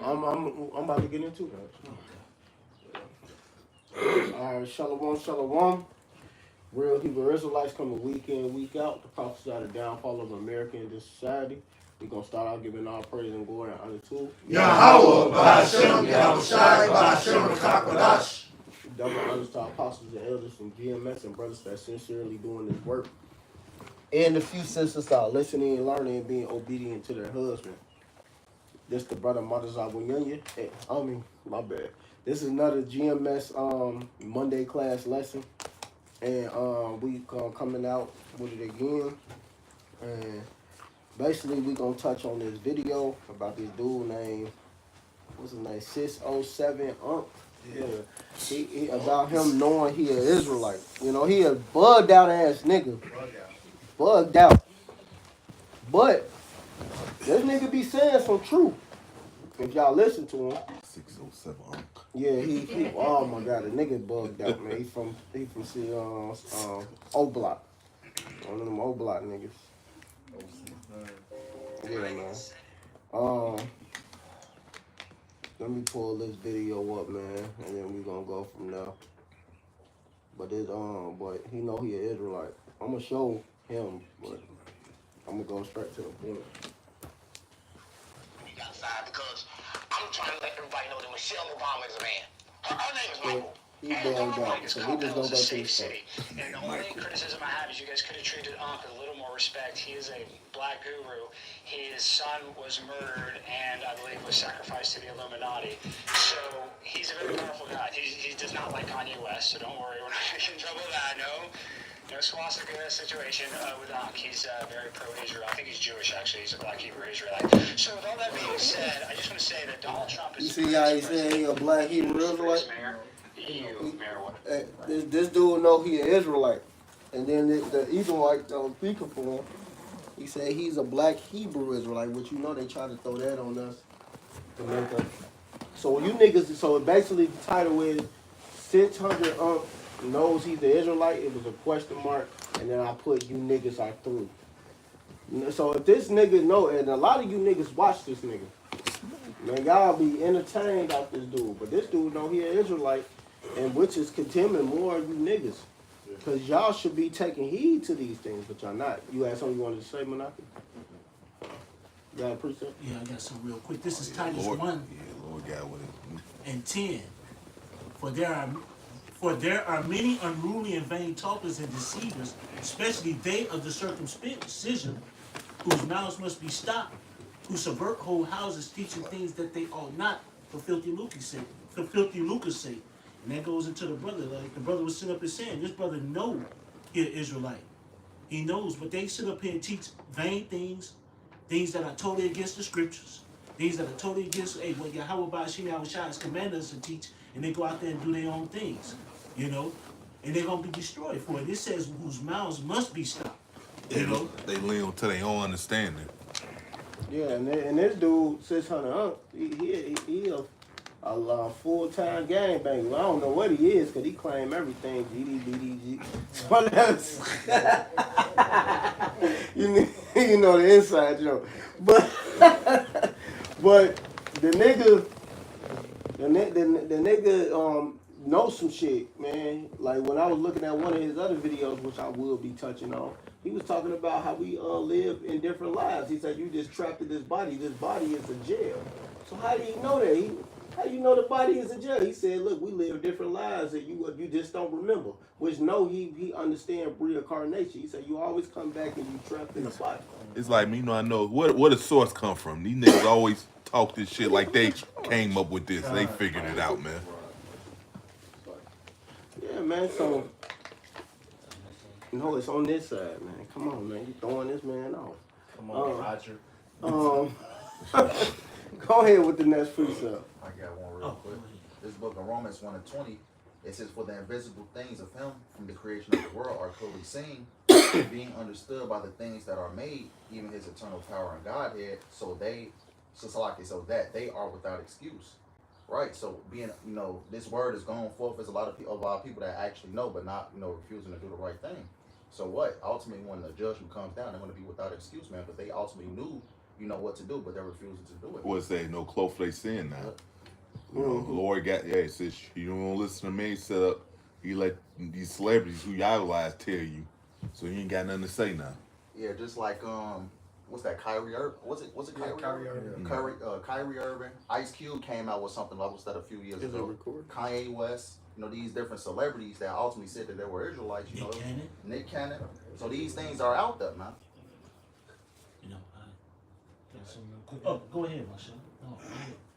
I'm about to get into that. All right, shalom. Real Hebrew Israelites coming week in, week out to prophesy the downfall of America in this society. We're going to start out giving all praise and glory and honor to Yahweh, Ba'ashem, Yahushai, Ba'ashem, Rakakwadash. double honors to our apostles and elders from GMS and brothers that sincerely doing this work. And the few sisters that are listening and learning and being obedient to their husband. This the brother Madazawa Hey, my bad. This is another GMS Monday class lesson. And we coming out with it again. And basically we gonna touch on this video about this dude named, what's his name, 607 Yeah. He about him knowing he an Israelite. You know, he a bugged out ass nigga. Bugged out. But this nigga be saying some truth. If y'all listen to him. 607 Yeah, he oh my god, the nigga bugged out, man. He from O Block. One of them O Block niggas. Yeah, man. Let me pull this video up, man, and then we gonna go from there. But but he know he an Israelite. I'm gonna show him, but I'm gonna go straight to the point. Outside because I'm trying to let everybody know that Michelle Obama is a man. Her name is Michael. He bugged out, so we just gonna go to the city. And the only criticism I have is you guys could have treated Unc with a little more respect. He is a black guru. His son was murdered and I believe was sacrificed to the Illuminati. So he's a very powerful guy. He does not like Kanye West, so don't worry, we're not going to get in trouble with that. No swastika situation with Unc. He's very pro-Israel. I think he's Jewish, actually. He's a black Hebrew Israelite. So with all that being said, I just want to say that Donald Trump is... You see how he said he a black Hebrew Israelite? This dude know he an Israelite. And then the Edomite speaker for him, he said he's a black Hebrew Israelite, which you know they try to throw that on us. So you niggas, so basically the title is 600 knows he's the Israelite. It was a question mark, and then I put you niggas are through. So if this nigga know, and a lot of you niggas watch this nigga, man, y'all be entertained off this dude. But this dude know he an Israelite, and which is condemning more of you niggas. Because y'all should be taking heed to these things, but y'all not. You had something you wanted to say, Monaco? You got a precept? Yeah, I got some real quick. This is Titus 1 Lord got with it. and 10. For there are many unruly and vain talkers and deceivers, especially they of the circumcision, whose mouths must be stopped, who subvert whole houses, teaching things that they ought not, for filthy lucre's sake. And that goes into the brother. Like the brother was sitting up and saying, this brother knows he an Israelite. He knows, but they sit up here and teach vain things, things that are totally against the scriptures, things that are totally against what Yahweh Ba'ashem Yahushai has commanded us to teach, and they go out there and do their own things, you know, and they're gonna be destroyed for it. It says whose mouths must be stopped. You know, they lean to their own understanding. Yeah, and this dude 600 he a full-time gangbanger. I don't know what he is because he claim everything. GDBDG. So that's you know the inside joke. But the nigga knows some shit, man. Like when I was looking at one of his other videos, which I will be touching on, he was talking about how we live in different lives. He said you just trapped in this body. This body is a jail. So how do you know that? How do you know the body is a jail? He said, look, we live different lives that you just don't remember. Which no, he understands reincarnation. He said you always come back and you trapped in the body. It's like me, I know where the source come from. These niggas always talk this shit like they came up with this. They figured it out, man. Yeah, man. So no, it's on this side, man. Come on, man. You throwing this man off. Come on, Roger. Go ahead with the next precept. I got one real quick. This book of Romans 1 and 20, it says, for the invisible things of him from the creation of the world are clearly seen, being understood by the things that are made, even his eternal power and Godhead, so that they are without excuse. Right? So being, this word is going forth. There's a lot of people that actually know, but not, refusing to do the right thing. So what? Ultimately, when the judgment comes down, they're going to be without excuse, man. But they ultimately knew what to do, but they're refusing to do it. What's that? No close sin now. You know, Mhm. Lord got it says you don't listen to me. Set up. He let these celebrities who y'all lies tell you, so you ain't got nothing to say now. Yeah, just like what's that? Kyrie Irving? What's it Kyrie? Kyrie Irving? Irving. Kyrie Irving. Ice Cube came out with something like that a few years Is it ago. recorded? Kanye West. These different celebrities that ultimately said that they were Israelites. Nick Cannon. Nick Cannon. So these things are out there, man. You know, oh, go ahead, Marshall. Oh,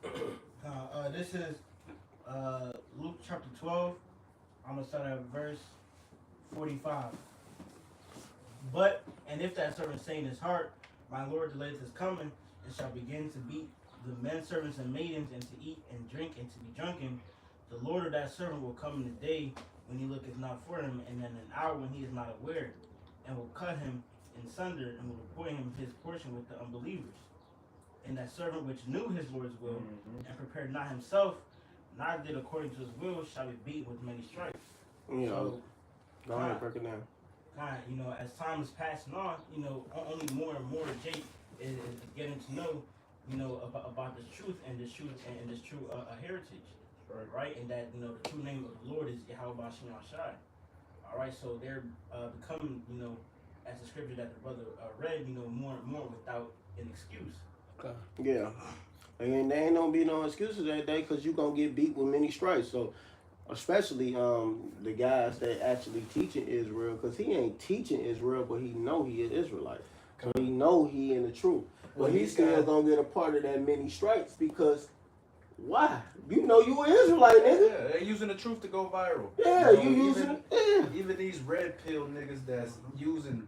go ahead. This is Luke chapter 12. I'm going to start at verse 45. And if that servant say in his heart, my Lord delayeth his coming, and shall begin to beat the men servants and maidens, and to eat and drink, and to be drunken, the Lord of that servant will come in the day when he looketh not for him, and in an hour when he is not aware, and will cut him in sunder, and will appoint him his portion with the unbelievers. And that servant which knew his Lord's will, and prepared not himself, neither did according to his will, shall be beaten with many stripes. You know, So, go ahead, break it down. kind of, as time is passing on, only more and more Jake is getting to know, about this truth and this true heritage, right? And that the true name of the Lord is Yahweh Shem Shai. All right, so they're becoming, as the scripture that the brother read, more and more without an excuse. Yeah. And there ain't gonna be no excuses that day because you're gonna get beat with many stripes. So, especially the guys that actually teaching Israel, because he ain't teaching Israel, but he know he is Israelite. So he know he in the truth. But he's still gonna get a part of that many stripes because why? You know you an Israelite, nigga. Yeah, they're using the truth to go viral. Yeah, you using it. Yeah. Even these red pill niggas that's using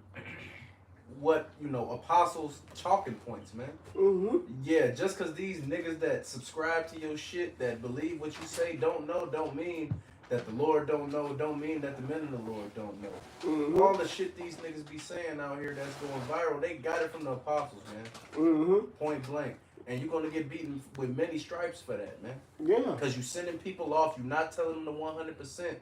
what, apostles talking points, man. Mm-hmm. Yeah, just because these niggas that subscribe to your shit, that believe what you say, don't know, don't mean that the Lord don't know, don't mean that the men of the Lord don't know. Mm-hmm. All the shit these niggas be saying out here that's going viral, they got it from the apostles, man. Mm-hmm. Point blank. And you're going to get beaten with many stripes for that, man. Yeah. Because you're sending people off, you're not telling them the 100%,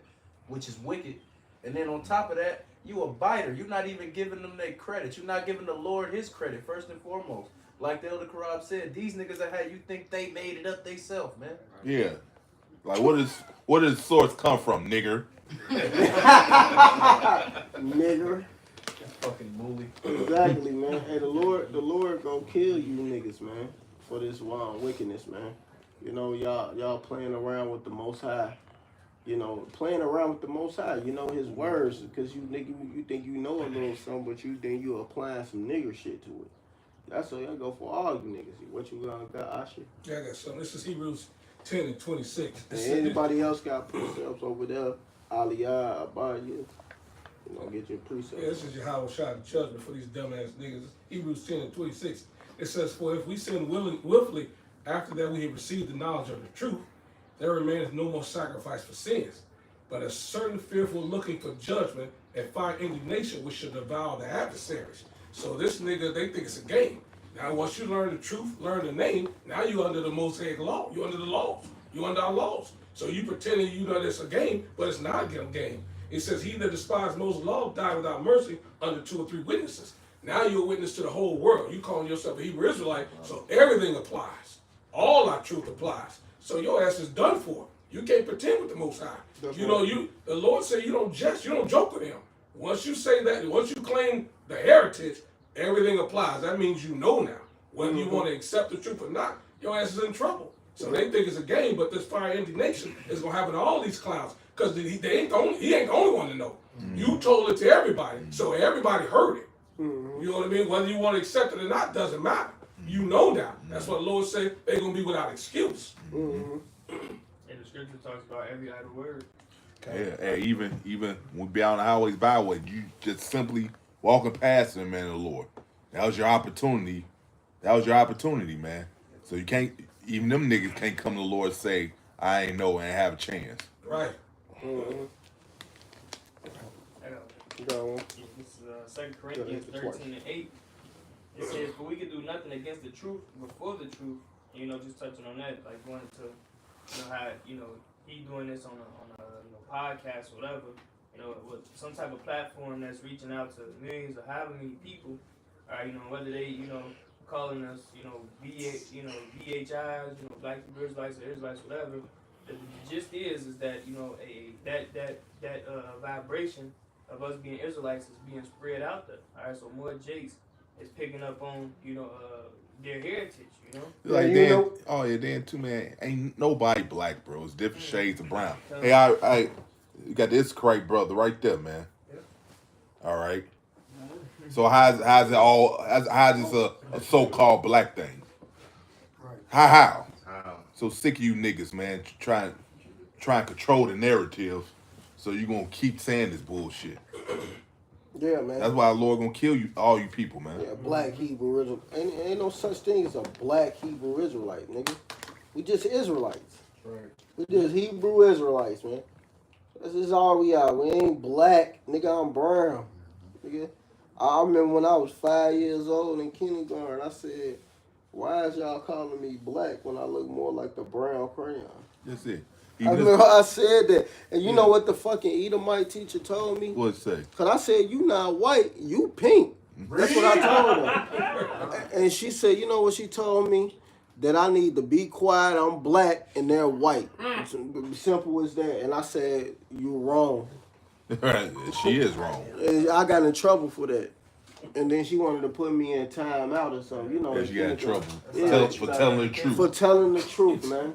which is wicked. And then on top of that, you a biter. You're not even giving them their credit. You're not giving the Lord his credit, first and foremost. Like the Elder Karab said, these niggas that had you think they made it up themselves, man. Yeah. Like what does source come from, nigger? Nigger. Fucking bully. Exactly, man. Hey, the Lord gonna kill you niggas, man, for this wild wickedness, man. Y'all playing around with the Most High. Playing around with the Most High. His words, because you think you know a little something, but you think you applying some nigger shit to it. That's what I go for all you niggas. What you got, Asher? Yeah, I got something. This is Hebrews 10 and 26. And anybody else got precepts over there? Aliyah, Abaya. Get your precepts. Yeah, this is Yahweh Shai, the judgment for these dumbass niggas. Hebrews 10 and 26. It says, for if we sin willfully, after that we have received the knowledge of the truth, there remaineth no more sacrifice for sins, but a certain fearful looking for judgment and fire indignation which shall devour the adversaries. So this nigga, they think it's a game. Now once you learn the truth, learn the name, now you under the Mosaic law. You under the laws. You under our laws. So you pretending it's a game, but it's not a game. It says, he that despised Moses' law died without mercy under 2 or 3 witnesses. Now you're a witness to the whole world. You calling yourself a Hebrew Israelite, so everything applies. All our truth applies. So your ass is done for. You can't pretend with the Most High. The Lord said you don't joke with him. Once you say that, once you claim the heritage, everything applies. That means you know now. Whether you want to accept the truth or not, your ass is in trouble. So they think it's a game, but this fire indignation is going to happen to all these clowns. Because he ain't the only one to know. You told it to everybody, so everybody heard it. You know what I mean? Whether you want to accept it or not doesn't matter. You know now. That's what the Lord said. They're going to be without excuse. And the scripture talks about every idle word. Yeah, even when we be out on the highways, byways, you just simply walking past the man of the Lord. That was your opportunity. Man. So you can't, even them niggas can't come to the Lord and say, I ain't know and have a chance. Right. This is 2 Corinthians 13 and 8. It says, for we can do nothing against the truth before the truth. Just touching on that, like going to, how, he doing this on a podcast or whatever, with some type of platform that's reaching out to millions or however many people, whether they, calling us, VHIs, Black Hebrew Israelites or Israelites, whatever. The gist is that that vibration of us being Israelites is being spread out there. All right, so more Jakes is picking up on their heritage. Like you then, know- oh yeah, then too, man. Ain't nobody black, bro. It's different shades of brown. Mhm. Hey, I you got this correct brother right there, man. All right. So how's this a so-called black thing? How? So sick of you niggas, man. Try and control the narrative, so you gonna keep saying this bullshit. Yeah, man. That's why the Lord gonna kill you, all you people, man. Yeah, black Hebrew Israel. Ain't no such thing as a black Hebrew Israelite, nigga. We just Israelites. Right. We just Hebrew Israelites, man. This is all we are. We ain't black, nigga. I'm brown, nigga. I remember when I was 5 years old in kindergarten, I said, "Why is y'all calling me black when I look more like the brown crayon?" That's it. I remember I said that, and you know what the fucking Edomite teacher told me? What'd it say? Cause I said, "You not white, you pink." That's what I told her. And she said, "You know what she told me? That I need to be quiet. I'm black and they're white. It's simple as that." And I said, "You wrong." She is wrong. And I got in trouble for that. And then she wanted to put me in time out or something. You know, Yeah, she got in trouble Yeah. for telling the truth. For telling the truth, man.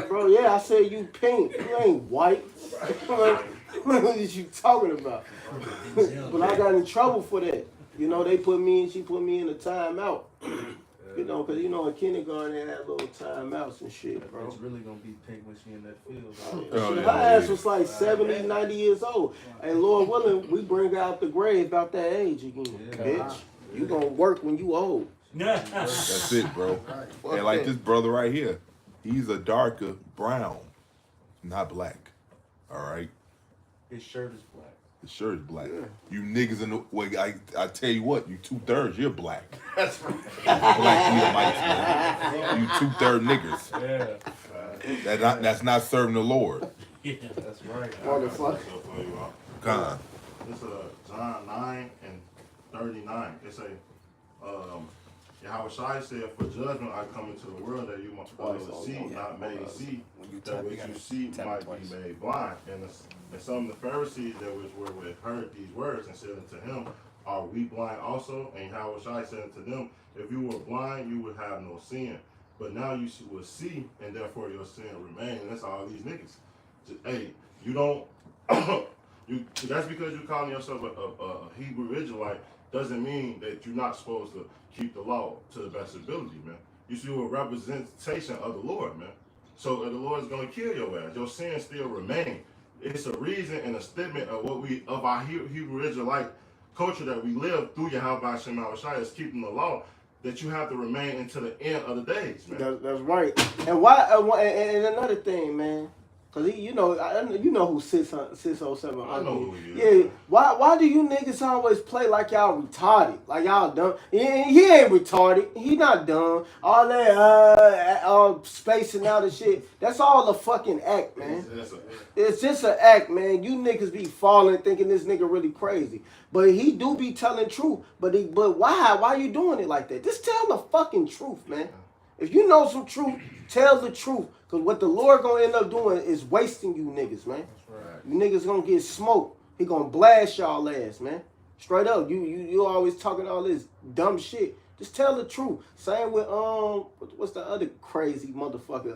Bro, yeah, I said you pink. You ain't white. What are you talking about? But I got in trouble for that. You know, she put me in a timeout. You know, because, in kindergarten they had little timeouts and shit, bro. It's really going to be pink when she in that field. Her ass was like 70, 90 years old. And Lord willing, we bring her out the grave about that age again, bitch. You gonna work when you old. That's it, bro. And like this brother right here, he's a darker brown, not black. All right? His shirt is black. His shirt is black. Yeah. You niggas in the way, I tell you what, you 2/3, you're black. That's right. Black Edomites, man. You 2/3 niggas. Yeah. That's not serving the Lord. Yeah. That's right. Motherfucker. God. It's John 9:39. It say, Yahweh Shai said, "For judgment I come into the world that you might see, not made see, that which you see might be made blind." And some of the Pharisees that which were with heard these words and said unto him, "Are we blind also?" And Yahweh Shai said unto them, "If you were blind, you would have no sin. But now you will see, and therefore your sin remain." And that's all these niggas. Hey, you don't. That's because you calling yourself a Hebrew Israelite doesn't mean that you're not supposed to keep the law to the best ability, man. You see, a representation of the Lord, man. So the Lord is gonna kill your ass. Your sins still remain. It's a reason and a statement of our Hebrew Israelite culture that we live through Yahweh Shem Shai is keeping the law, that you have to remain until the end of the days, man. That's right. And why? And another thing, man. Cause you know who 607. I know who he is. Yeah. Why do you niggas always play like y'all retarded? Like y'all dumb? He ain't retarded. He not dumb. All that spacing out and shit. That's all a fucking act, man. It's just an act, man. You niggas be falling thinking this nigga really crazy, but he do be telling truth. But why? Why you doing it like that? Just tell the fucking truth, man. If you know some truth, tell the truth. Because what the Lord gonna end up doing is wasting you niggas, man. That's right. You niggas gonna get smoked. He gonna blast y'all ass, man. Straight up. You always talking all this dumb shit. Just tell the truth. Same with what's the other crazy motherfucker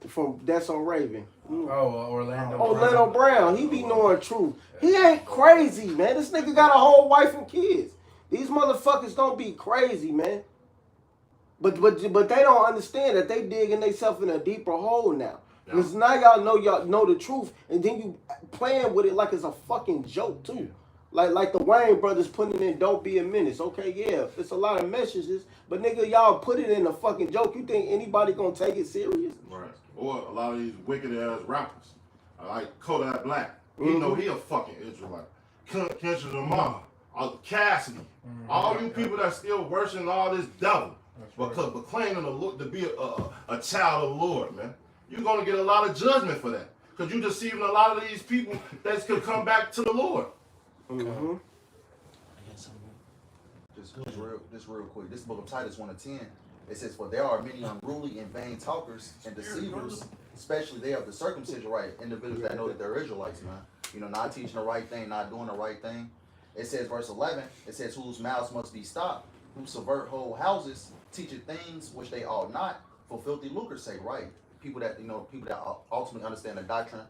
from That's on Raven? Orlando Brown. He be knowing truth. He ain't crazy, man. This nigga got a whole wife and kids. These motherfuckers don't be crazy, man. But they don't understand that they digging themselves in a deeper hole now. Because now y'all know the truth, and then you playing with it like it's a fucking joke too. Like the Wayne brothers putting it in "Don't Be a Menace." Okay, yeah, it's a lot of messages, but nigga, y'all put it in a fucking joke. You think anybody gonna take it serious? Right. Or a lot of these wicked ass rappers, like Kodak Black. You know he a fucking Israelite. Kendrick Lamar, Cassidy, all you people that still worshiping all this devil. But claiming to be a child of the Lord, man. You're going to get a lot of judgment for that. Because you're deceiving a lot of these people that could come back to the Lord. Mm-hmm. Just real quick. This book of Titus 1:10. It says, "For there are many unruly and vain talkers and deceivers, especially they of the circumcision right, individuals that know that they're Israelites, man. Not teaching the right thing, not doing the right thing." It says, verse 11. It says, "Whose mouths must be stopped, who subvert whole houses, teaching things which they ought not, for filthy lucre's sake." Right? People that ultimately understand the doctrine.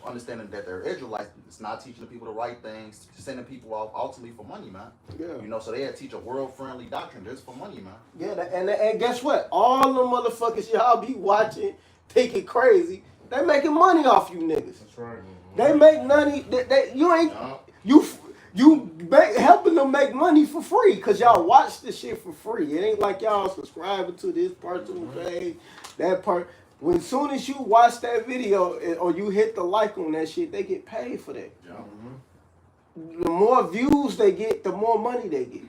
Understanding that they're Israelites, it's not teaching the people the right things, sending people off ultimately for money, man. Yeah. So they had to teach a world-friendly doctrine just for money, man. Yeah, and guess what? All the motherfuckers y'all be watching, thinking crazy, they making money off you niggas. That's right. They make money. You helping them make money for free because y'all watch this shit for free. It ain't like y'all subscribing to this personal page, that part. When soon as you watch that video or you hit the like on that shit, they get paid for that. Yeah. The more views they get, the more money they get.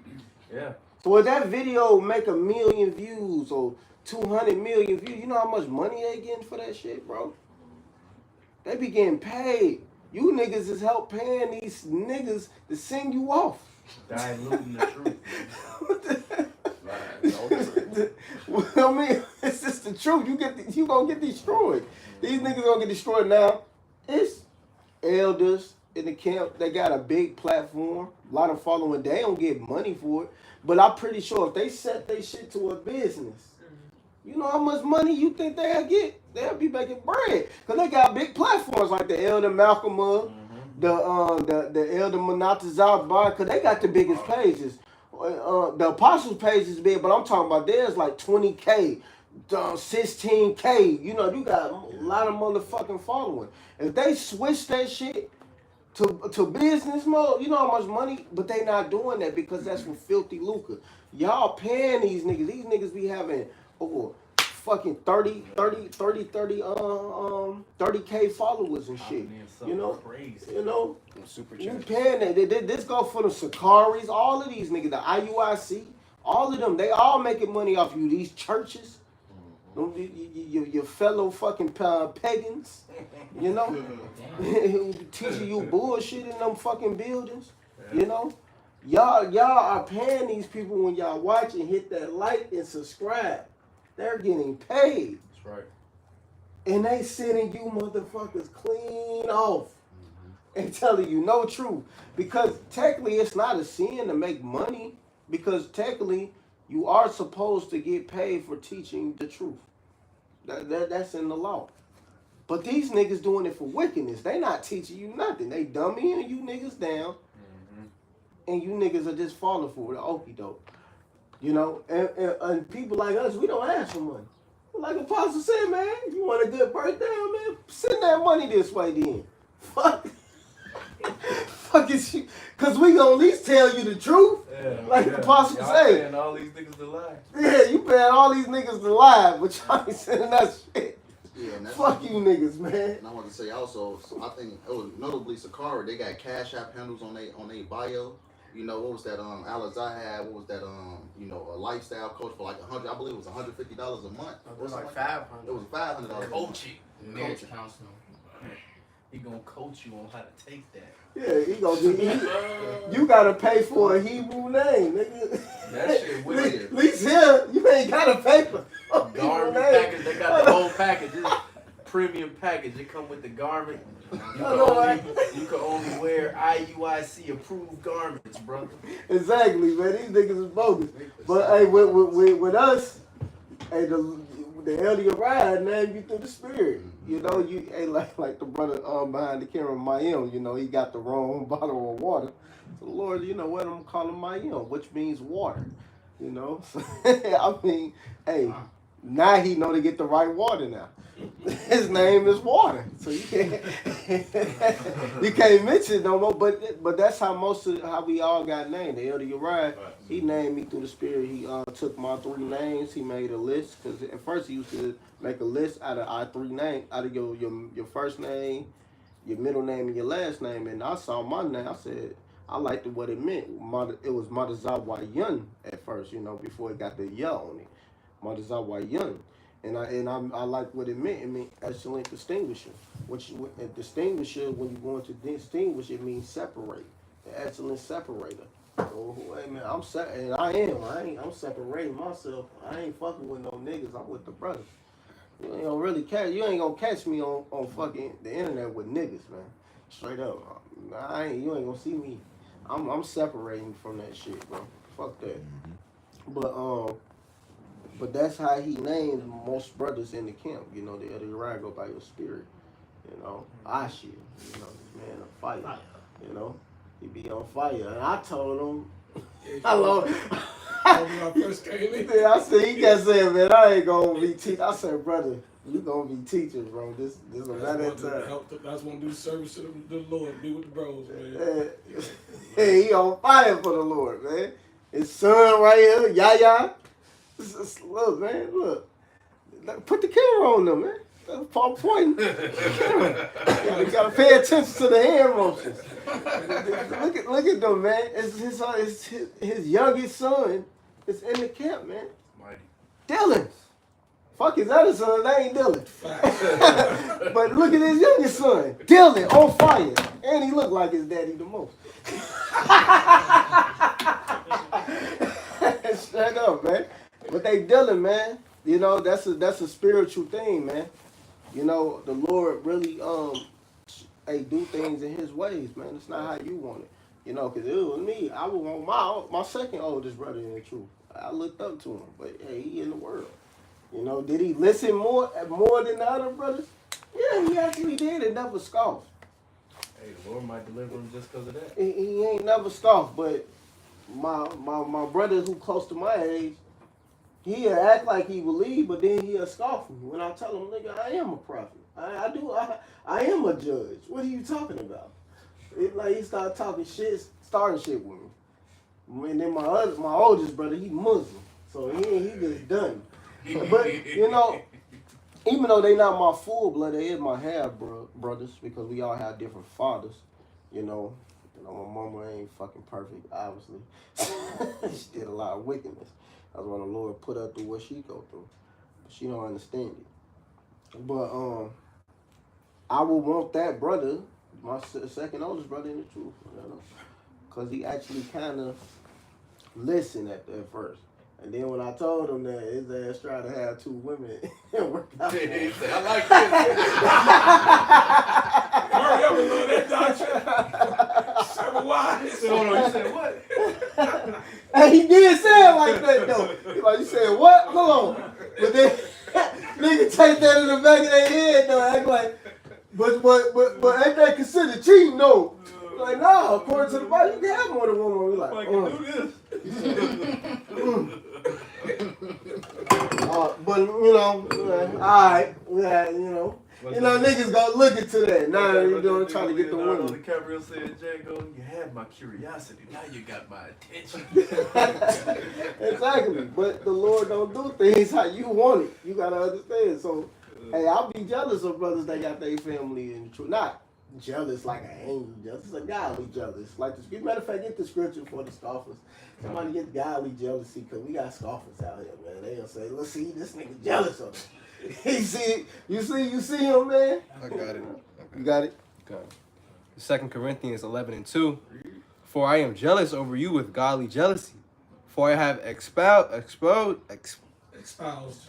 Yeah. So if that video make 1 million views or 200 million views, you know how much money they getting for that shit, bro? They be getting paid. You niggas is help paying these niggas to send you off. Diluting the truth. I mean, it's just the truth. You gonna get destroyed. These niggas gonna get destroyed now. It's elders in the camp. They got a big platform, a lot of following. They don't get money for it, but I'm pretty sure if they set their shit to a business, you know how much money you think they'll get? They'll be making bread because they got big platforms like the Elder Malcolm, the Elder Monatazar Bar, because they got the biggest pages. The Apostles page is big, but I'm talking about theirs like 20K, 16K. You got a lot of motherfucking following. If they switch that shit to business mode, you know how much money? But they not doing that because that's for filthy lucre. Y'all paying these niggas. These niggas be having fucking 30K followers and shit. Crazy. Super you paying that. This go for the Sakaris, all of these niggas, the IUIC, all of them, they all making money off you. These churches, your fellow fucking pagans, teaching you bullshit in them fucking buildings, Y'all are paying these people when y'all watch and hit that like and subscribe. They're getting paid. That's right. And they sending you motherfuckers clean off and telling you no truth. Because technically it's not a sin to make money. Because technically you are supposed to get paid for teaching the truth. That's in the law. But these niggas doing it for wickedness. They not teaching you nothing. They dummying you niggas down. And you niggas are just falling for the okie doke. And people like us, we don't ask for money. Like Apostle said, man, if you want a good birthday, man, send that money this way then. Fuck it, because we gonna at least tell you the truth. Like the Apostle said. Paying all these niggas to lie. Yeah, you paying all these niggas to lie, but y'all ain't sending us shit. Yeah, fuck you niggas, man. And I want to say also, I think notably Sakara, they got Cash App handles on they bio. What was that? Alizai had. What was that? A lifestyle coach for like $100. I believe it was $150 a month. It was like $500. It was $500. Coaching, marriage counseling. He gonna coach you on how to take that. Yeah, he gonna do. You gotta pay for a Hebrew name, nigga. That shit weird. At least here, you ain't gotta pay for garment package. They got the whole package. This premium package. It come with the garment. You can only wear IUIC approved garments, brother. Exactly, man. These niggas is bogus. But hey, with us, hey, the Elder Ride named you through the Spirit. Like the brother behind the camera, Mayim. He got the wrong bottle of water. So Lord, what I'm calling Mayim, which means water. So, I mean, hey, now he know to get the right water now. His name is water, so you can't mention it no more. But that's how how we all got named. The Elder Uriah, he named me through the Spirit. He took my 3 names. He made a list because at first he used to make a list out of our 3 names, out of your first name, your middle name, and your last name. And I saw my name. I said I liked what it meant. It was Madazawa Yun at first, before it got the ya on it. Madazawa Yun. And I like what it meant. It meant excellent distinguisher. A distinguisher, when you're going to distinguish, it means separate. The excellent separator. So, hey man, I'm separating myself. I ain't fucking with no niggas. I'm with the brothers. You ain't gonna really catch. You ain't gonna catch me on fucking the internet with niggas, man. Straight up. You ain't gonna see me. I'm separating from that shit, bro. Fuck that. But that's how he named most brothers in the camp. You know, the Uriah go by your spirit. You know, Ashia. You know, this man on fire. You know, he be on fire. And I told him, I love when I first came in. Yeah, I said, he kept saying, man, I ain't gonna be teaching. I said, brother, you gonna be teaching, bro. This is a matter of time. That's one do service to the Lord, be with the bros, man. Hey, he on fire for the Lord, man. His son right here, Yaya. Look, man, look. Put the camera on them, man. That's Paul pointing. You gotta pay attention to the hand motions. Look at them, man. It's his youngest son is in the camp, man. Mighty. Dylan. Fuck his other son, that ain't Dylan. But look at his youngest son, Dylan, on fire. And he look like his daddy the most. Straight up, man. But they Dylan, man. You know, that's a spiritual thing, man. You know, the Lord really do things in his ways, man. It's not how you want it. You know, because it was me. I would want my second oldest brother in the truth. I looked up to him, but hey, he in the world. You know, did he listen more than the other brothers? Yeah, he actually did and never scoffed. Hey, the Lord might deliver him just because of that. He ain't never scoffed, but my brother who close to my age, he'll act like he believe, but then he'll scoff me when I tell him, nigga, I am a prophet. I am a judge. What are you talking about? Like he started talking shit, starting shit with me. And then my oldest brother, he Muslim, so he just done. But you know, even though they not my full blood, they is my half brothers because we all have different fathers. You know, my mama ain't fucking perfect, obviously. She did a lot of wickedness. That's why the Lord put her through what she go through. But she don't understand it. But I would want that brother, my second oldest brother, in the truth, you know, because he actually kind of listened at first. And then when I told him that, his ass tried to have two women and work out. He said, I like this. Hurry up and learn that doctrine. 7 wives. Hold on, you said what? And he did say it like that, though. He like, you said what? Hold on. But then, nigga take that in the back of their head, though. Act like, but ain't that considered cheating, though? Like, nah, according to the Bible, you can have more than one woman. We like, I can do this. But you know, all right, yeah, you know, niggas gonna look into that. Now you're gonna try to get the women. DiCaprio said, Django, you had my curiosity, now you got my attention. Exactly, but the Lord don't do things how you want it. You gotta understand. So, hey, I'll be jealous of brothers that got their family in the truth. Not jealous like an angry jealous, it's a godly jealous. Like the matter of fact, get the scripture for the scoffers. Somebody get godly jealousy because we got scoffers out here, man. They'll say, "Let's see, this nigga jealous of me." You see him, man. I got it. You got it. Got it. 2 Corinthians 11:2. For I am jealous over you with godly jealousy, for I have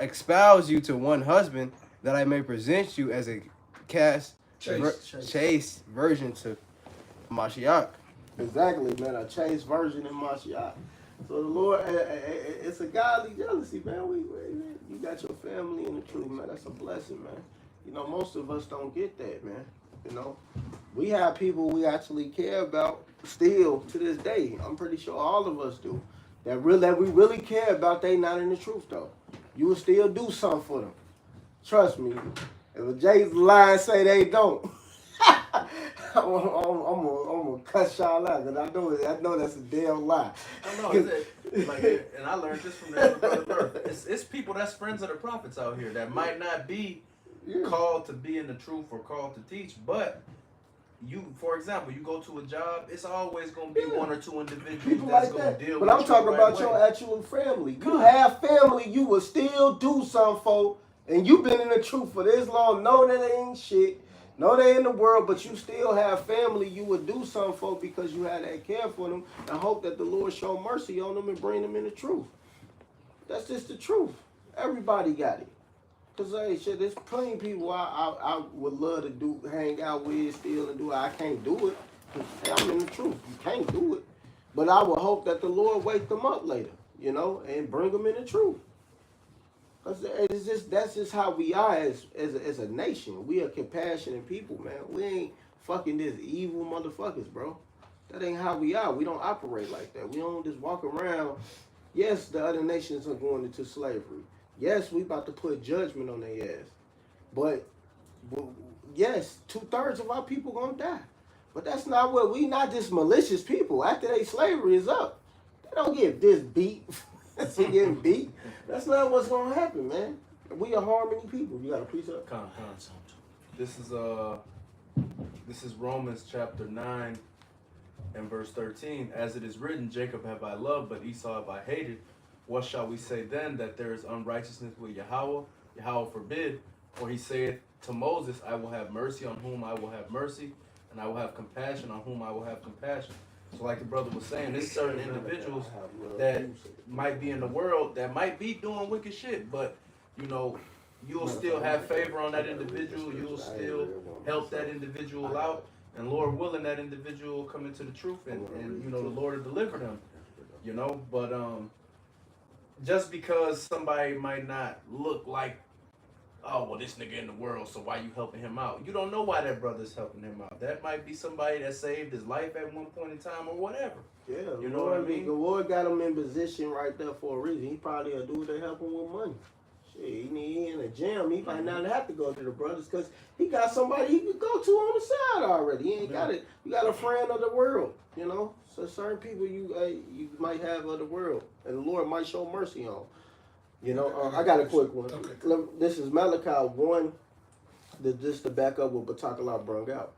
espoused you to one husband, that I may present you as a chaste virgin to Mashiach. Exactly, man. A chaste virgin in Mashiach. So the Lord, it's a godly jealousy, man. You got your family in the truth, man. That's a blessing, man. You know, most of us don't get that, man. You know, we have people we actually care about still to this day. I'm pretty sure all of us do. That we really care about. They not in the truth though. You will still do something for them. Trust me. If a Jay's lie say they don't, I'm gonna cut y'all out because I know that's a damn lie. I know, and I learned this from the brother Birth. It's people that's friends of the prophets out here that might not be called to be in the truth or called to teach, but you, for example, you go to a job, it's always gonna be one or two individuals that's gonna deal with you. But I'm talking about your actual family. You have family, you will still do something for, and you've been in the truth for this long. No, that ain't shit. No, they in the world, but you still have family you would do something for because you had that care for them and hope that the Lord show mercy on them and bring them in the truth. That's just the truth. Everybody got it. Cause hey, shit, there's plenty of people I would love to hang out with still and do it. I can't do it. Hey, I'm in the truth. You can't do it. But I would hope that the Lord wake them up later, you know, and bring them in the truth. Cause that's just how we are as a nation. We are compassionate people, man. We ain't fucking this evil motherfuckers, bro. That ain't how we are. We don't operate like that. We don't just walk around. Yes, the other nations are going into slavery. Yes, we about to put judgment on their ass. But yes, 2/3 of our people gonna die. But that's not what we not just malicious people. After they slavery is up, they don't get this beat. They getting beat. That's not what's gonna happen, man. We are harmony people. You got a precept? This is Romans chapter 9 and verse 13. As it is written, Jacob have I loved, but Esau have I hated. What shall we say then, that there is unrighteousness with Yahweh? Yahweh forbid. For he saith to Moses, I will have mercy on whom I will have mercy, and I will have compassion on whom I will have compassion. So like the brother was saying, there's certain individuals that might be in the world that might be doing wicked shit, but you know, you'll still have favor on that individual, you'll still help that individual out, and Lord willing, that individual will come into the truth, and you know, the Lord will deliver them, you know. But just because somebody might not look like, oh, well, this nigga in the world, so why you helping him out? You don't know why that brother's helping him out. That might be somebody that saved his life at one point in time or whatever. Yeah, you know what I mean? The Lord got him in position right there for a reason. He probably a dude that help him with money. Shit, he in a jam. He might not have to go to the brothers because he got somebody he could go to on the side already. He ain't got it. You got a friend of the world, you know? So certain people you might have of the world, and the Lord might show mercy on. You know, I got a quick one. Okay. This is Malachi 1, just to back up what Batakallah brought out.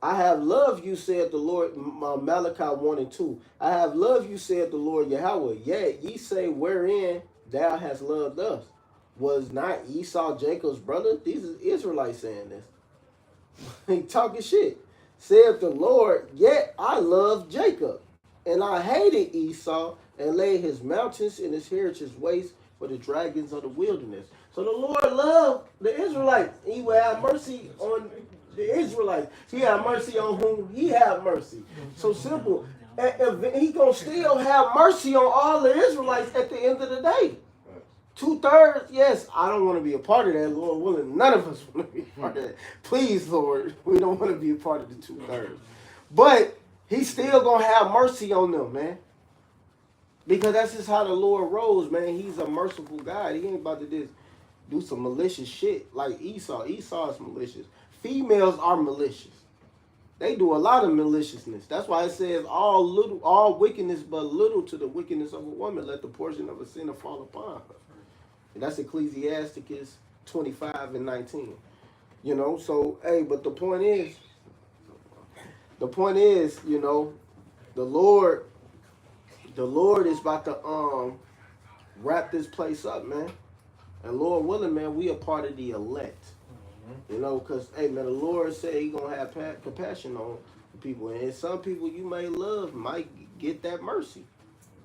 I have loved you, said the Lord, Malachi 1 and 2. I have loved you, said the Lord Yahweh. Yet ye say, wherein thou hast loved us. Was not Esau Jacob's brother? These is Israelites saying this. He talking shit. Said the Lord, yet I loved Jacob, and I hated Esau, and laid his mountains and his heritage waste for the dragons of the wilderness. So the Lord loved the Israelites. He will have mercy on the Israelites. He had mercy on whom he had mercy. So simple. And he gonna still have mercy on all the Israelites at the end of the day. 2/3, yes, I don't want to be a part of that, Lord willing. None of us want to be a part of that. Please, Lord, we don't want to be a part of the 2/3. But he's still gonna have mercy on them, man. Because that's just how the Lord rolls, man. He's a merciful God. He ain't about to just do some malicious shit like Esau. Esau is malicious. Females are malicious. They do a lot of maliciousness. That's why it says all wickedness but little to the wickedness of a woman. Let the portion of a sinner fall upon her. And that's Ecclesiasticus 25 and 19. You know, so hey, but the point is, you know, the Lord is about to wrap this place up, man. And Lord willing, man, we are part of the elect. You know, because, hey, man, the Lord said he going to have compassion on people. And some people you may love might get that mercy.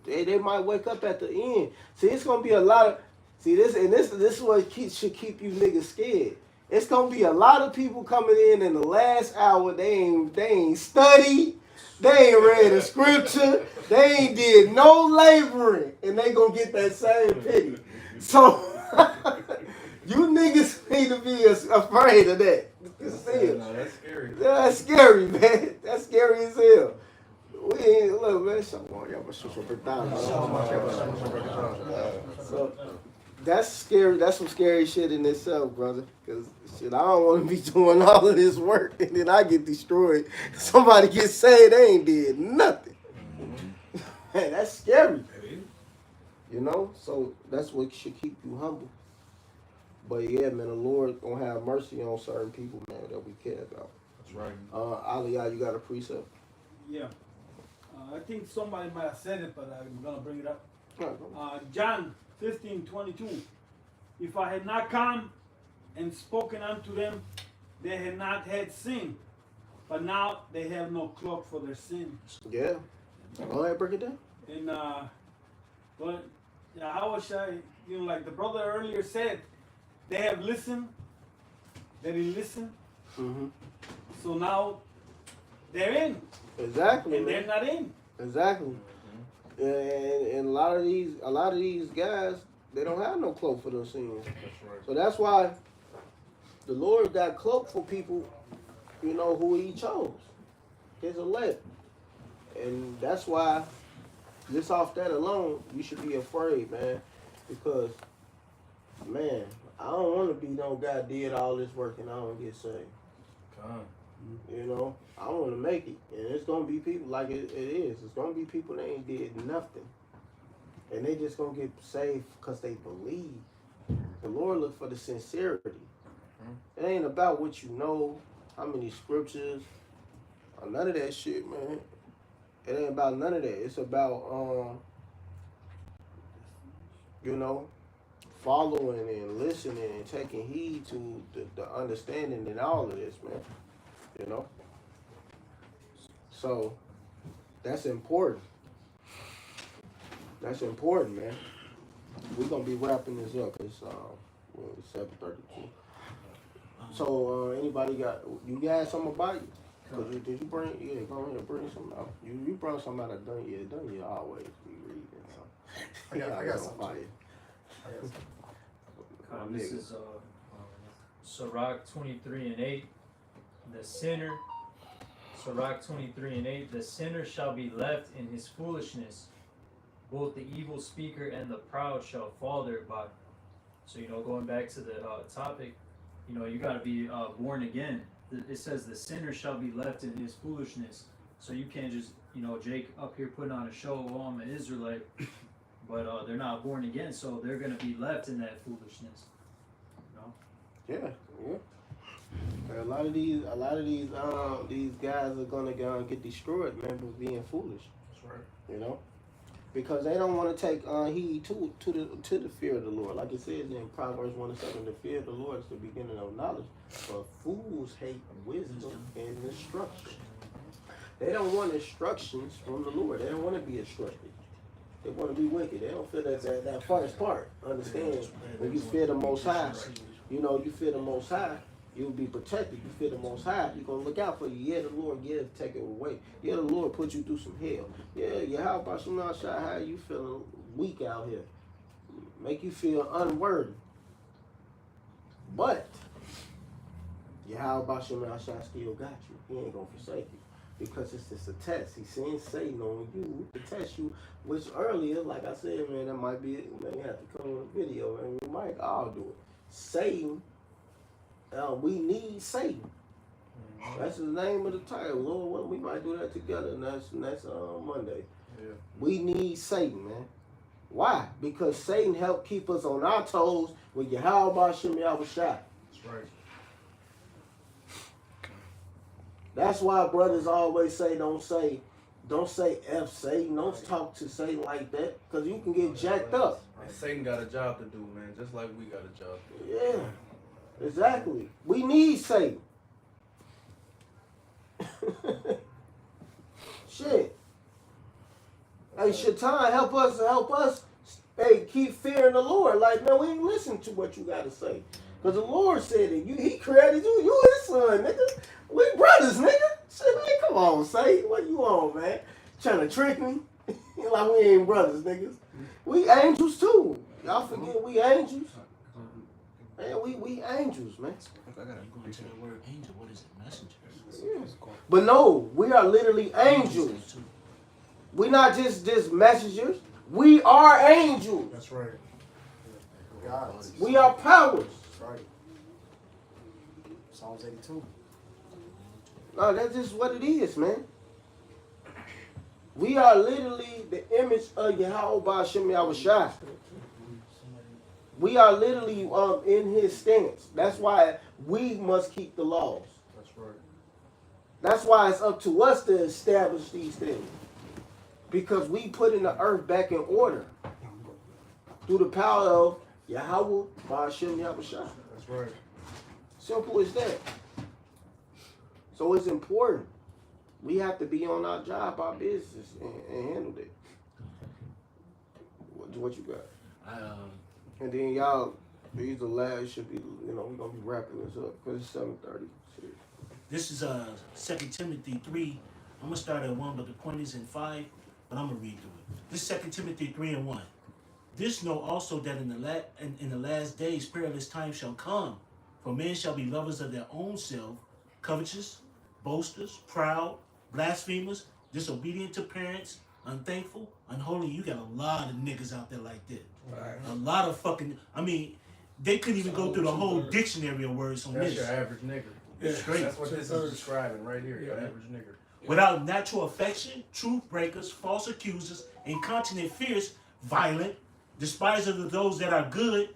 They might wake up at the end. See, it's going to be a lot of... See, this is what should keep you niggas scared. It's going to be a lot of people coming in the last hour. They ain't studied. They ain't read the scripture. They ain't did no laboring. And they going to get that same pity. So... You niggas need to be afraid of that. No, that's scary. Yeah, that's scary, man. That's scary as hell. We ain't, look, man. So that's scary. That's some scary shit in itself, brother. Because shit, I don't want to be doing all of this work and then I get destroyed. Somebody gets saved, they ain't did nothing. Man, that's scary. You know, so that's what should keep you humble. But yeah, man, the Lord gonna have mercy on certain people, man, that we care about. That's right. Aliyah, you got a precept? Yeah. I think somebody might have said it, but I'm gonna bring it up. John 15:22. If I had not come and spoken unto them they had not had sin, but now they have no cloak for their sin. Yeah. Go ahead, break it down. And but yeah, how was I? You know, like the brother earlier said, they have listened. They didn't listen. Mm-hmm. So now they're in. Exactly. And man. they're not in. Exactly. And a lot of these guys, they don't have no cloak for those sins. That's right. So that's why the Lord got cloak for people, you know, who He chose, His elect, and that's why. Just off that alone, you should be afraid, man, because, man, I don't want to be no guy did all this work and I don't get saved. You know, I want to make it, and it's gonna be people like it is. It's gonna be people that ain't did nothing, and they just gonna get saved because they believe. The Lord look for the sincerity. It ain't about what you know, how many scriptures, or none of that shit, man. It ain't about none of that. It's about, you know, following and listening and taking heed to the understanding and all of this, man. You know? So, that's important. That's important, man. We're going to be wrapping this up. It's 7:32. So, anybody you guys something about you? Did you bring, go ahead and bring something out. You brought something out of Dunya always be reading. So. I got something. Fire. This is Sirach 23:8. The sinner, Sirach 23:8. The sinner shall be left in his foolishness. Both the evil speaker and the proud shall fall thereby. So, going back to the topic, you got to be born again. It says the sinner shall be left in his foolishness. So you can't just, Jake up here putting on a show, oh, I'm an Israelite, but they're not born again, so they're going to be left in that foolishness. Yeah. A lot of these guys are gonna get destroyed, man, for being foolish. That's right. Because they don't want to take heed to the fear of the Lord. Like it says in Proverbs 1:7, the fear of the Lord is the beginning of knowledge, but fools hate wisdom and instruction. They don't want instructions from the Lord. They don't want to be instructed. They want to be wicked. They don't feel that first part. Understand? When you fear the Most High, you fear the Most High, you'll be protected. You fear the Most High, He's going to look out for you. Yeah, the Lord take it away. Yeah, the Lord put you through some hell. Yeah, how about you now, Shai? How you feeling weak out here? Make you feel unworthy. But, how about you now, Shai still got you. He ain't going to forsake you. Because it's just a test. He sends Satan on you to test you, which earlier, like I said, man, that might be it. Man, you have to come with a video, and we might all do it. Satan, we need Satan. That's the name of the title. Lord, we might do that together, and that's Monday. Yeah. We need Satan, man. Why? Because Satan helped keep us on our toes with Yahweh Shem Yahushua. That's right. That's why brothers always say, don't say F Satan. Don't talk to Satan like that, because you can get jacked up. And Satan got a job to do, man, just like we got a job to do. Yeah, exactly. We need Satan. Shit. Hey, Shaitan, help us. Hey, keep fearing the Lord. Like, man, we ain't listen to what you got to say. Because the Lord said it. He created you. You his son, nigga. We brothers, nigga. Shit, man, come on, Satan. What you on, man? Trying to trick me? Like we ain't brothers, niggas. We angels, too. Y'all forget we angels? Man, we angels, man. I gotta go into the word angel. What is it? Messenger. Yeah. But no, we are literally angels. We're not just messengers. We are angels. That's right. God. We are powers. That's right. Psalms 82. No, that's just what it is, man. We are literally the image of Yahweh Shem Yahushua. We are literally in his stance. That's why we must keep the laws. That's right. That's why it's up to us to establish these things. Because we put in the earth back in order through the power of Yahweh Shem Yahushua. That's right. Simple as that. So it's important. We have to be on our job, our business, and handle it. What you got? And then y'all, these the last should be, we're gonna be wrapping this up because it's 7:30. This is 2 Timothy 3. I'm gonna start at 1, but the point is in 5. But I'm gonna read through it. This is 2 Timothy 3 and 1. This know also that in the last days perilous times shall come, for men shall be lovers of their own self, covetous, boasters, proud, blasphemers, disobedient to parents, unthankful, unholy. You got a lot of niggas out there like that. Right. A lot of fucking. I mean, they couldn't even go through the whole dictionary of words on That's this. your average nigger. Yeah, straight. That's what this is describing right here. Your average nigger. Without natural affection, truth breakers, false accusers, incontinent, fierce, violent, despisers of those that are good,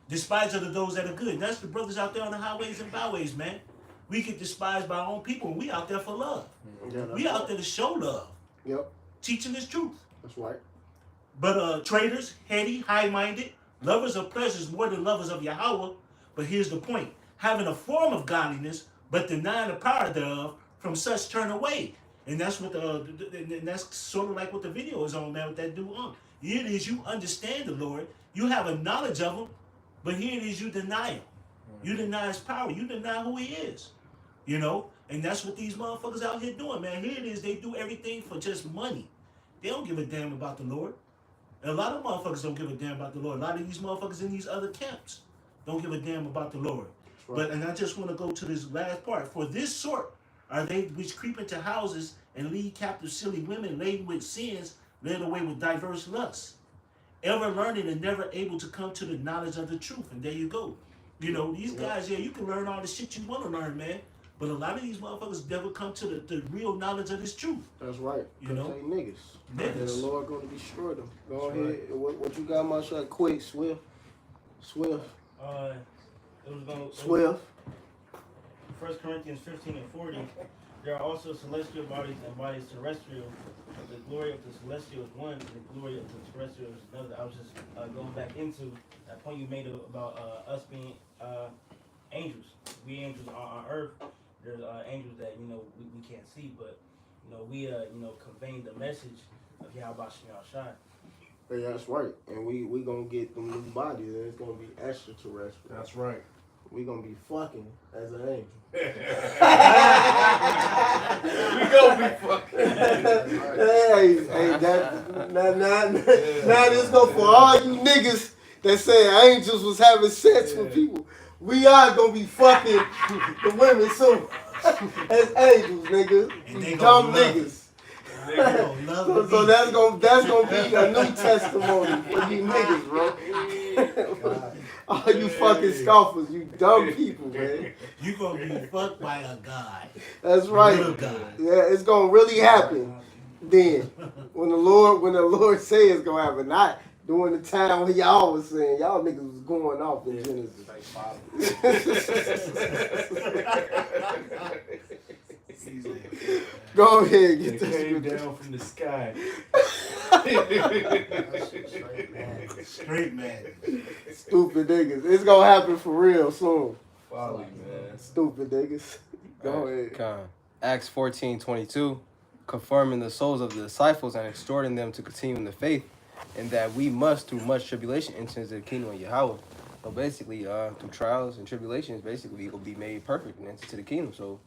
despisers of those that are good. That's the brothers out there on the highways and byways, man. We get despised by our own people, and we out there for love. Yeah, we out there to show love. Yep. Teaching this truth. That's right. But traitors, heady, high-minded, lovers of pleasures more than lovers of Yahweh. But here's the point. Having a form of godliness, but denying the power thereof, from such turn away. And that's what and that's sort of like what the video is on, man, with that dude on. Here it is, you understand the Lord, you have a knowledge of him, but here it is, you deny him. You deny his power, you deny who he is. And that's what these motherfuckers out here doing, man. Here it is, they do everything for just money. They don't give a damn about the Lord. And a lot of motherfuckers don't give a damn about the Lord. A lot of these motherfuckers in these other camps don't give a damn about the Lord. Right. And I just want to go to this last part. For this sort are they which creep into houses and lead captive silly women laden with sins, led away with diverse lusts, ever learning and never able to come to the knowledge of the truth. And there you go. These guys, you can learn all the shit you want to learn, man. But a lot of these motherfuckers never come to the real knowledge of this truth. That's right. You know? They niggas. And the Lord going to destroy them. Go ahead. Right. What you got, my shot? Quick, swift. It was going Swift. 1 Corinthians 15 and 40. There are also celestial bodies and bodies terrestrial. But the glory of the celestial is one, and the glory of the terrestrial is another. I was just going back into that point you made about us being angels. We angels on earth. There's angels that we can't see, but we conveying the message of Yahweh Shai. Yeah, that's right. And we gonna get them new bodies, and it's gonna be extraterrestrial. That's right. We gonna be fucking as an angel. We gonna be fucking. Now this go for all you niggas that say angels was having sex with people. We are gonna be fucking the women soon as angels, nigga. You dumb niggas. So that's gonna be a new testimony for you niggas, bro. All you fucking scoffers, you dumb people, man. You gonna be fucked by a god. That's right. God. Yeah, it's gonna really happen then. When the Lord say it's gonna happen, not during the time when y'all was saying y'all niggas was going off in Genesis. Go ahead, get this came down from the sky. Straight man. Stupid niggas. It's gonna happen for real soon. Folly, man. Stupid niggas. Go ahead. Acts 14:22, confirming the souls of the disciples and exhorting them to continue in the faith, and that we must, through much tribulation, enter into the kingdom of Yahweh. So basically, through trials and tribulations, basically, we will be made perfect and enter to the kingdom. So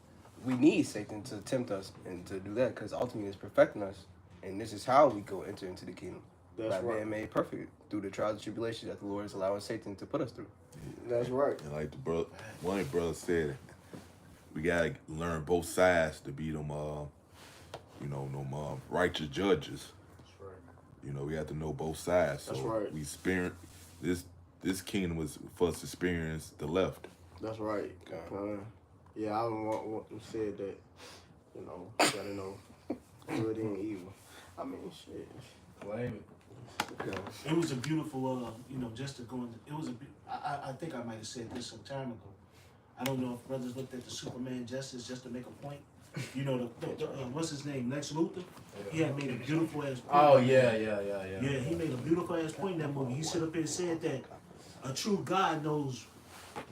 we need Satan to tempt us and to do that, because ultimately it's perfecting us. And this is how we go enter into the kingdom. That's by right. being made perfect through the trials and tribulations that the Lord is allowing Satan to put us through. That's right. And like one brother said, we gotta learn both sides to be them, righteous judges. That's right. We have to know both sides. So That's right. we experience this kingdom was for us to experience the left. That's right. Yeah, I don't want them said that. Gotta know good and evil. I mean, shit. Blame it. It was a beautiful, just to go into, it was I think I might have said this some time ago. I don't know if brothers looked at the Superman Justice just to make a point. What's his name? Lex Luthor? He had made a beautiful ass point. Oh, yeah. Yeah, he made a beautiful ass point in that movie. He stood up here and said that a true God knows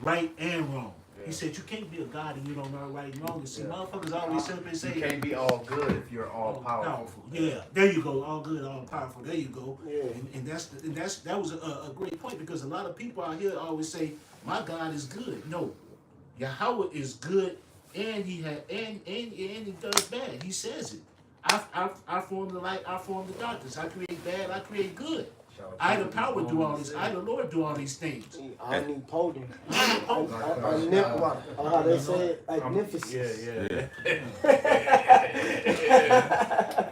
right and wrong. He said you can't be a God and you don't know right and wrong. And see, motherfuckers always simply say you can't be all good if you're all powerful. Yeah, there you go. All good, all powerful. There you go. Yeah. And that was a great point because a lot of people out here always say my God is good. No, Yahweh is good, and he does bad. He says it. I form the light. I form the darkness. I create bad. I create good. I the power do all this. I the Lord do all these things. Omnipotent. How they say it? Magnificent.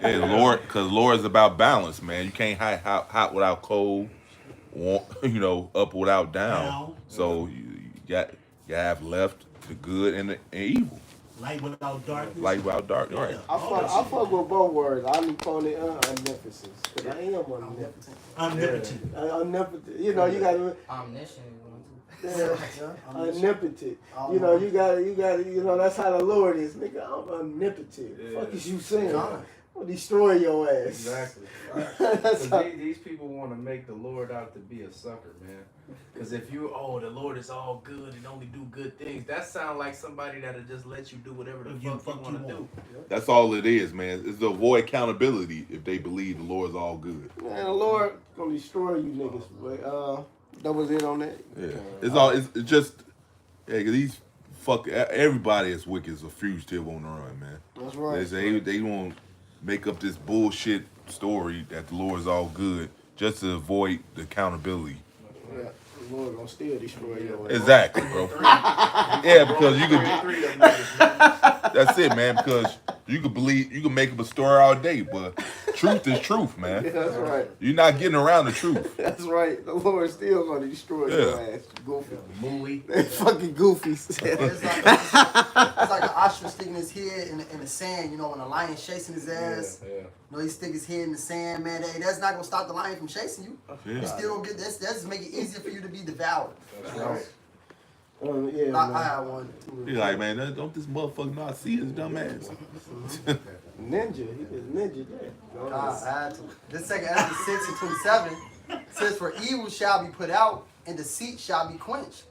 Yeah, Lord, because Lord is about balance, man. You can't hot without cold, up without down. So you have left the good and the evil. Light without darkness. Light without darkness, right. I fuck with both words, omnipotent and omnificence. Because I am omnipotent. Omnipotent. You gotta... Omniscient. Omnipotent. You gotta, that's how the Lord is. Nigga, I'm omnipotent. Yeah. Fuck is you saying? I'll destroy your ass. Exactly. That's how... These people want to make the Lord out to be a sucker, man. Because if the Lord is all good and only do good things, that sounds like somebody that'll just let you do whatever the fuck you want to do. That's all it is, man. It's to avoid accountability if they believe the Lord's all good. Man, the Lord gonna destroy you niggas. But that was it on that. Yeah, it's just these everybody is wicked is a fugitive on the run, man. That's right. They won't make up this bullshit story that the Lord's all good just to avoid the accountability. Yeah, the Lord gonna still destroy your ass. Exactly, bro. Yeah, because you could. That's it, man. Because you can make up a story all day, but truth is truth, man. Yeah, that's right. You're not getting around the truth. That's right. The Lord still gonna destroy your ass. Goofy. Mooey. Fucking goofies. It's like an ostrich sticking his head in the sand, when a lion chasing his ass. Yeah. He stick his head in the sand, man. That's not gonna stop the lion from chasing you. Yeah. You still don't get that's just make it easier for you to be devoured. That's right. I had one. You're like, man, don't this motherfucker not see his dumb ass? Ninja. He was ninja there. I had to. This second Ezra 6 and 27 says, "For evil shall be put out, and deceit shall be quenched.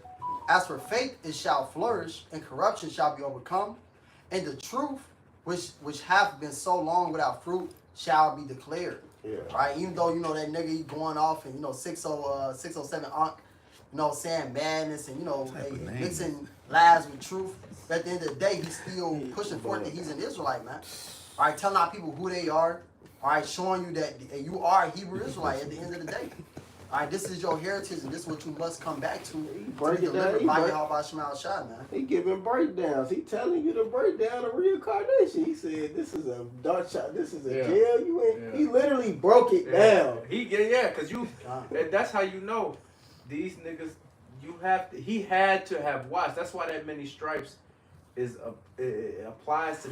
As for faith, it shall flourish, and corruption shall be overcome. And the truth, which hath been so long without fruit, shall be declared." Yeah. Right? Even though that nigga he going off and 607 saying madness and mixing lies with truth. But at the end of the day, he's still pushing forth that he's an Israelite, man. All right, telling our people who they are. All right, showing you that you are a Hebrew Israelite at the end of the day. All right, this is your heritage, and this is what you must come back to. Break it down. Man. He giving breakdowns. He telling you to break down the reincarnation. He said, "This is a dark shot. This is a jail you in." Yeah. He literally broke it down. Because that's how you know these niggas. He had to have watched. That's why that many stripes it applies to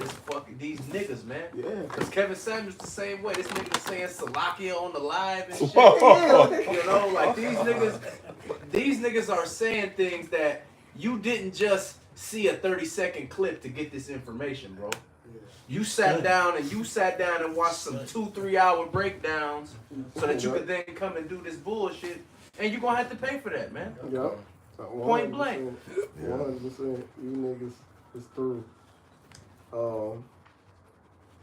these niggas, man. Yeah. Because Kevin Samuels the same way. This nigga saying Salakia on the live and shit. Like these niggas are saying things that you didn't just see a 30-second clip to get this information, bro. You sat down and watched some 2-3 hour breakdowns so that you could then come and do this bullshit, and you're gonna have to pay for that, man. Yep. Point blank. 100%. You niggas is through.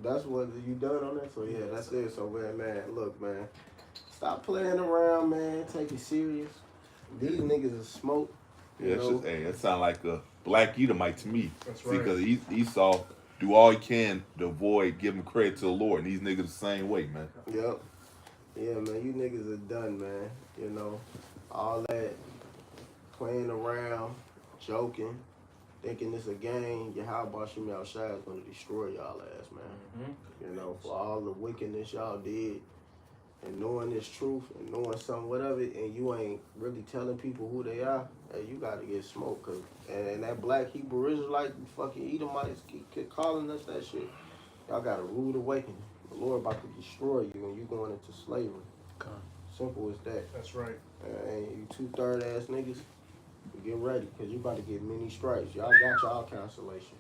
That's what you done on that. So yeah, that's it. So man, look, man, stop playing around, man. Take it serious. These niggas is smoke. Yeah, that sound like a black Edomite to me. That's right. Because Esau do all he can to avoid giving credit to the Lord, and these niggas the same way, man. Yep. Yeah, man, you niggas are done, man. All that playing around, joking, thinking it's a game. Yahweh Shem Yahushua is going to destroy y'all ass, man. Mm-hmm. For all the wickedness y'all did, and knowing this truth, and knowing something of it, and you ain't really telling people who they are, hey, you got to get smoked. And that black Hebrew Israelite, fucking Edomites keep calling us that shit. Y'all got a rude awakening. The Lord about to destroy you, and you going into slavery. Okay. Simple as that. That's right. And you 2/3 ass niggas, get ready, because you about to get many stripes. Y'all got y'all cancellation.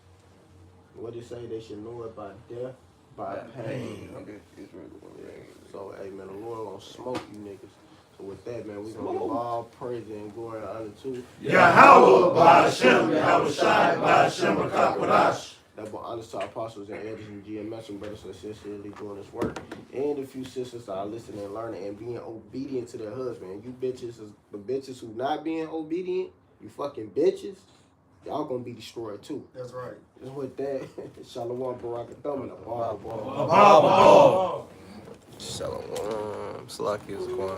What it say? They should know it by death, by pain. Okay. So, hey, man, the Lord gonna smoke you niggas. With that, man, we gonna give all praise and glory and honor to Yahweh, Ba'ashem, Yahweh Shai, Ba'ashem, Akakwadash. That boy honors to our apostles and elders and GMS and brothers that sincerely doing this work. And a few sisters that are listening and learning and being obedient to their husband. You bitches, the bitches who not being obedient, you fucking bitches, y'all gonna be destroyed too. That's right. Just with that, Shalom Barakathum and a ball. Shalom. Slack is going.